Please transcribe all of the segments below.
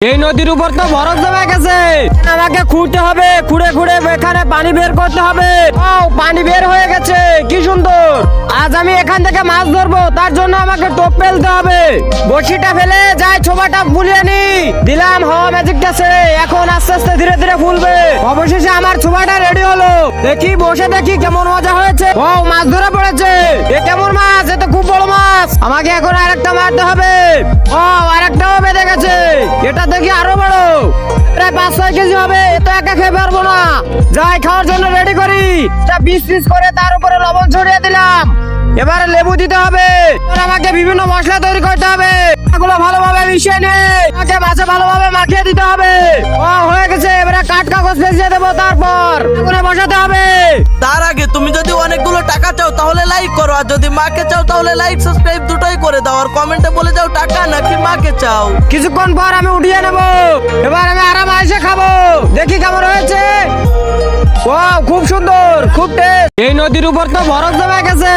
এই নদীর উপর তো বরফ জমে গেছে, আমাকে খুঁড়তে হবে, খুঁড়ে খুঁড়ে এখানে পানি বের করতে হবে। ও পানি বের হয়ে গেছে, কি সুন্দর। আজ আমি এখান থেকে মাছ ধরবো, তার জন্য আমাকে টোপ ফেলতে হবে। বড়শিটা ফেলে যাই, ছোবাটা ফুলিয়ে নি দিলাম। হাওয়া ম্যাজিকটা ছেড়ে এখন আস্তে আস্তে ধীরে ধীরে ফুলবে। অবশেষে আমার ছোবাটা রেডি হলো। দেখি বসে দেখি কেমন মজা হয়েছে। ও মাছ ধরে পড়েছে। এ কেমন মাছ? এ তো খুব বড় মাছ। আমাকে এখন আরেকটা মারতে হবে। ও আরেকটাও বেঁধে গেছে। এটা দেখি আরো বড়, প্রায় 5-6 কেজি হবে। এত একা খেয়ে পারবো না। যাই, খাওয়ার জন্য রেডি করি। পিস পিস করে তার উপরে লবণ ছড়িয়ে দিলাম। এবারে লেবু দিতে হবে। এবার আমাকে বিভিন্ন মশলা তৈরি করতে হবে। এগুলো ভালোভাবে মিশিয়ে নিয়ে আমাকে মাছে ভালোভাবে মাখিয়ে দিতে হবে। ও হয়ে গেছে। এবারে কাঠ কাগজ ভেজিয়ে দেবো, তারপর আগুনে বসাতে হবে। তার আগে তুমি যদি অনেকগুলো টাকা চাও তাহলে লাইক করো, আর যদি মাকে চাও তাহলে লাইক সাবস্ক্রাইব দুটোই করে দাও, আর কমেন্টে বলে যাও টাকা নাকি মাকে চাও। কিছুক্ষণ পর আমি উঠিয়ে নেব। এবার আমি আরাম এসে খাবো। দেখি কেমন হয়েছে। ওয়াও, খুব সুন্দর, খুব টেস্ট। এই নদীর উপর তো বরফ জমে গেছে,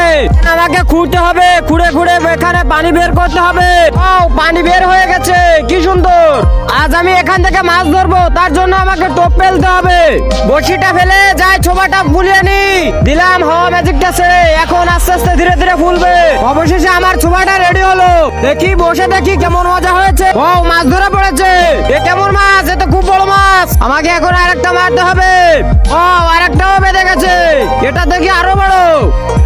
আমাকে খুঁড়তে হবে, খুঁড়ে খুঁড়ে এখানে পানি বের করতে হবে। ও পানি বের হয়ে গেছে, কি সুন্দর। আজ আমি এখান থেকে মাছ ধরবো, তার জন্য আমাকে টোপ ফেলতে হবে। বড়শিটা ফেলে যাই, ছোবাটা ফুলিয়ে নি দিলাম। হাওয়া ম্যাজিকটা ছেড়ে এখন আস্তে আস্তে ধীরে ধীরে ফুলবে। অবশেষে আমার ছোবাটা রেডি হলো। দেখি বসে দেখি কেমন মজা হয়েছে। ও মাছ ধরে পড়েছে। এ কেমন মাছ? এ তো খুব বড় মাছ। আমাকে এখন আরেকটা মারতে হবে। ও আরেকটাও বেঁধে গেছে। এটা দেখি আরো বড়,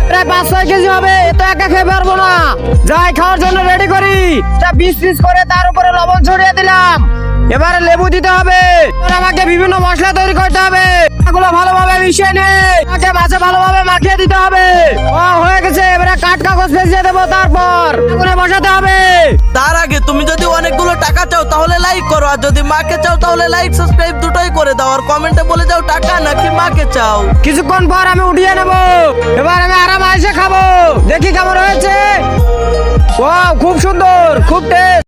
প্রায় 5-6 কেজি হবে। এত একা খেয়ে পারবো না। যাই, খাওয়ার জন্য রেডি করি। পিস পিস করে তার উপরে লবণ ছড়িয়ে দিলাম। এবারে লেবু দিতে হবে। এবার আমাকে বিভিন্ন মশলা তৈরি করতে হবে। এগুলো ভালোভাবে মিশিয়ে নিয়ে আমাকে মাছে ভালোভাবে মাখিয়ে দিতে হবে। ও হয়ে গেছে। এবারে কাঠ কাগজ ভেজিয়ে দেবো, তারপর আগুনে বসাতে হবে। তার আগে তুমি যদি অনেকগুলো টাকা চাও তাহলে লাইক করো, আর যদি মাকে চাও তাহলে লাইক সাবস্ক্রাইব দুটোই করে দাও, আর কমেন্টে বলে যাও টাকা নাকি মাকে চাও। কিছুক্ষণ পর আমি উঠিয়ে নেব। এবার আমি আরাম এসে খাবো। দেখি কেমন হয়েছে। ওয়াও, খুব সুন্দর।